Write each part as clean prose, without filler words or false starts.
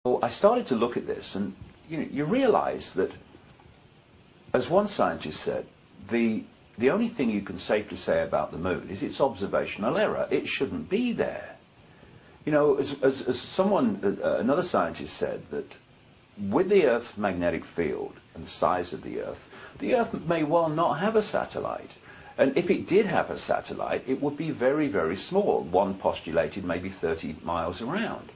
Well, I started to look at this, and you realize that, as one scientist said, the only thing you can safely say about the moon is its observational error. It shouldn't be there. You know, as someone, another scientist said, that with the Earth's magnetic field and the size of the Earth may well not have a satellite. And if it did have a satellite, it would be very, very small. One postulated maybe 30 miles around.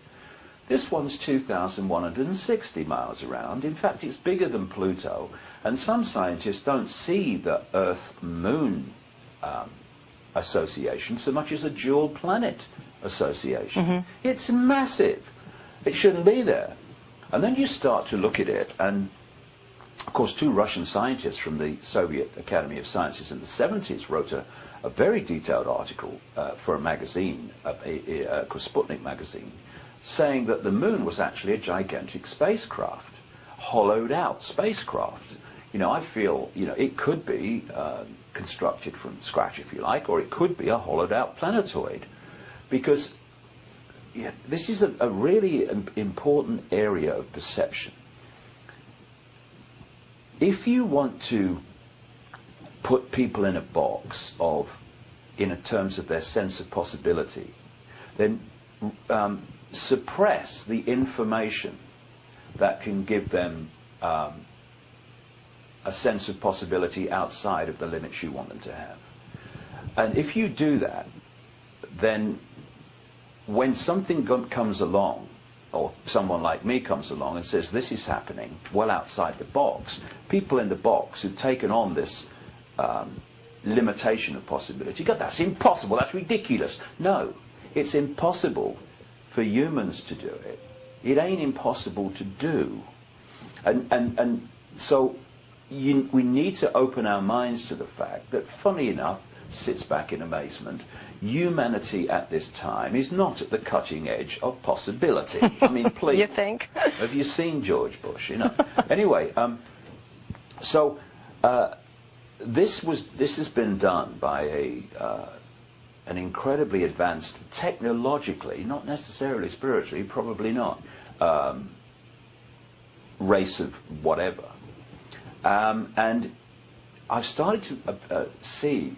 This one's 2,160 miles around. In fact, it's bigger than Pluto. And some scientists don't see the Earth-Moon association so much as a dual planet association. Mm-hmm. It's massive. It shouldn't be there. And then you start to look at it, and of course, two Russian scientists from the Soviet Academy of Sciences in the 70s wrote a very detailed article for a magazine, called Sputnik magazine, saying that the moon was actually a gigantic spacecraft, hollowed out spacecraft. You know, I feel, it could be constructed from scratch, if you like, or it could be a hollowed out planetoid, because this is a really important area of perception. If you want to put people in a box in terms of their sense of possibility, then suppress the information that can give them a sense of possibility outside of the limits you want them to have. And if you do that, then when something comes along, or someone like me comes along and says this is happening well outside the box, people in the box who've taken on this limitation of possibility go, that's impossible, that's ridiculous. No, it's impossible for humans to do it. It ain't impossible to do. And so we need to open our minds to the fact that, funny enough, sits back in amazement, humanity at this time is not at the cutting edge of possibility. I mean, please. You think? Have you seen George Bush? Anyway, this has been done by an incredibly advanced, technologically, not necessarily spiritually, probably not, race of whatever. And I've started to see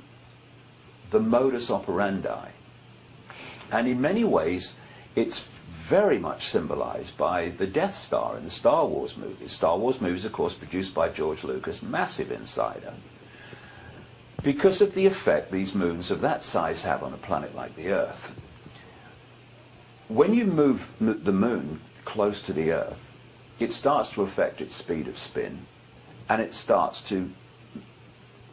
the modus operandi. And in many ways, it's very much symbolized by the Death Star in the Star Wars movies. Star Wars movies, of course, produced by George Lucas, massive insider. Because of the effect these moons of that size have on a planet like the Earth. When you move the moon close to the Earth, it starts to affect its speed of spin, and it starts to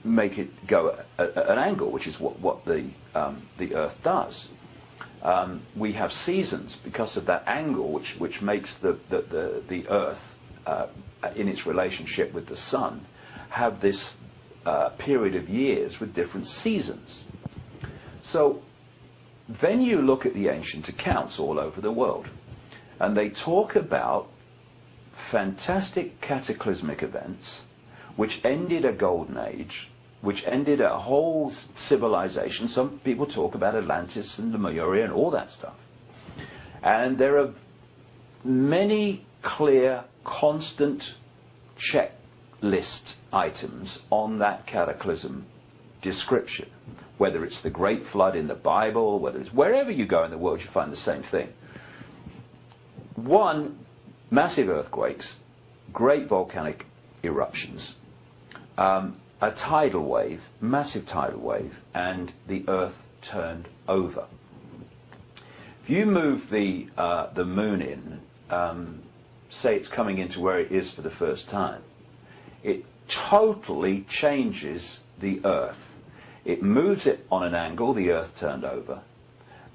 make it go at an angle, which is what the Earth does. We have seasons because of that angle, which makes the Earth, in its relationship with the Sun, have this period of years with different seasons. So then you look at the ancient accounts all over the world, and they talk about fantastic cataclysmic events which ended a golden age, which ended a whole civilization. Some people talk about Atlantis and Lemuria and all that stuff. And there are many clear, constant checklist items on that cataclysm description. Whether it's the Great Flood in the Bible, whether it's wherever you go in the world, you find the same thing. One, massive earthquakes, great volcanic eruptions, a tidal wave, massive tidal wave, and the Earth turned over. If you move the moon in, say it's coming into where it is for the first time, it totally changes the Earth. It moves it on an angle, the Earth turned over.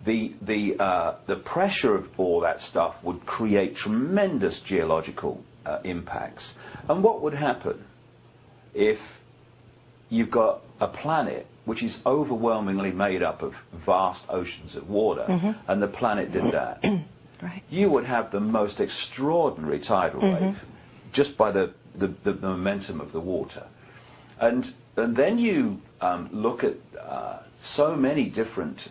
The pressure of all that stuff would create tremendous geological impacts. And what would happen if you've got a planet which is overwhelmingly made up of vast oceans of water, and the planet did that? Right. You would have the most extraordinary tidal wave just by the momentum of the water. And And then you look at so many different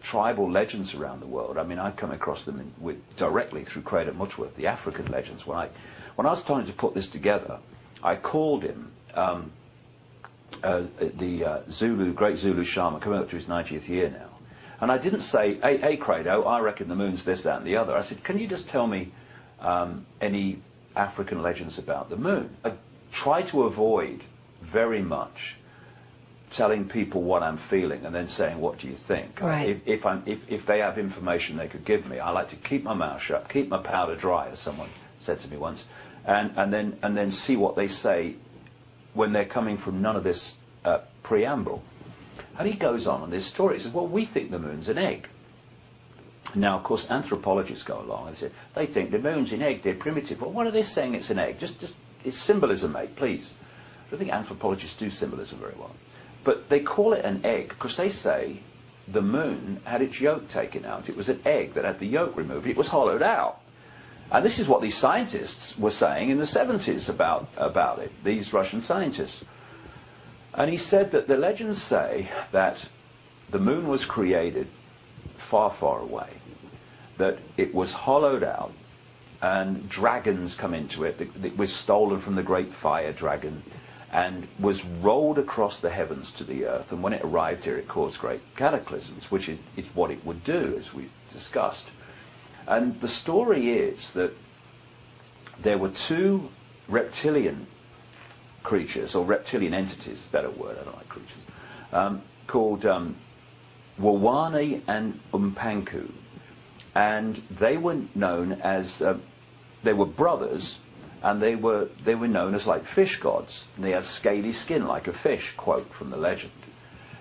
tribal legends around the world. I mean, I come across them directly through Craig Muchworth, the African legends. When I was trying to put this together, I called him the great Zulu shaman, coming up to his 90th year now. And I didn't say, hey Credo, I reckon the moon's this, that, and the other. I said, can you just tell me any African legends about the moon? I try to avoid very much telling people what I'm feeling and then saying, what do you think? Right. If they have information they could give me, I like to keep my mouth shut, keep my powder dry, as someone said to me once, and then see what they say when they're coming from none of this preamble. And he goes on this story. He says, well, we think the moon's an egg. Now, of course, anthropologists go along and say, they think the moon's an egg, they're primitive. Well, what are they saying it's an egg? Just it's symbolism, mate, please. I don't think anthropologists do symbolism very well. But they call it an egg because they say the moon had its yolk taken out. It was an egg that had the yolk removed. It was hollowed out. And this is what these scientists were saying in the 70s about it, these Russian scientists. And he said that the legends say that the moon was created far, far away, that it was hollowed out and dragons come into it. It was stolen from the great fire dragon and was rolled across the heavens to the earth. And when it arrived here, it caused great cataclysms, which is what it would do, as we've discussed. And the story is that there were two reptilian creatures, or reptilian entities, better word, I don't like creatures, called Wawane and Umpanku. And they were known as, they were brothers, and they were known as like fish gods. And they had scaly skin like a fish, quote from the legend.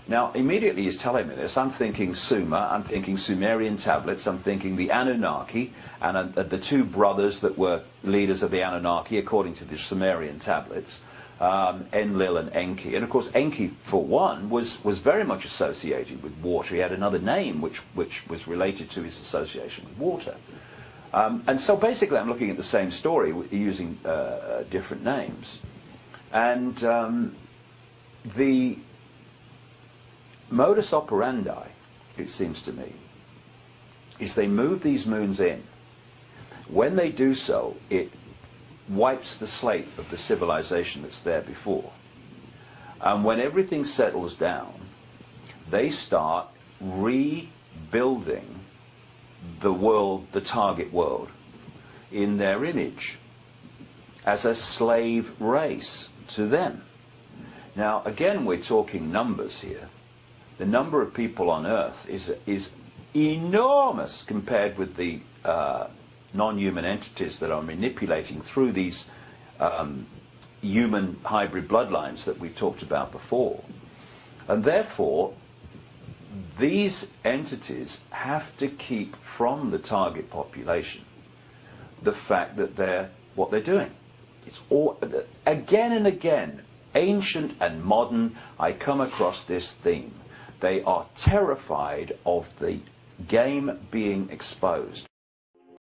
Now, immediately he's telling me this, I'm thinking Sumer, I'm thinking Sumerian tablets, I'm thinking the Anunnaki, and the two brothers that were leaders of the Anunnaki, according to the Sumerian tablets, Enlil and Enki. And of course, Enki, for one, was very much associated with water. He had another name which was related to his association with water. And so basically I'm looking at the same story using different names. And the modus operandi, it seems to me, is they move these moons in. When they do so, it wipes the slate of the civilization that's there before. And when everything settles down, they start rebuilding the world, the target world, in their image, as a slave race to them. Now, again, we're talking numbers here. The number of people on Earth is enormous compared with the non-human entities that are manipulating through these human hybrid bloodlines that we talked about before. And therefore, these entities have to keep from the target population the fact that what they're doing. It's all, again and again, ancient and modern, I come across this theme. They are terrified of the game being exposed.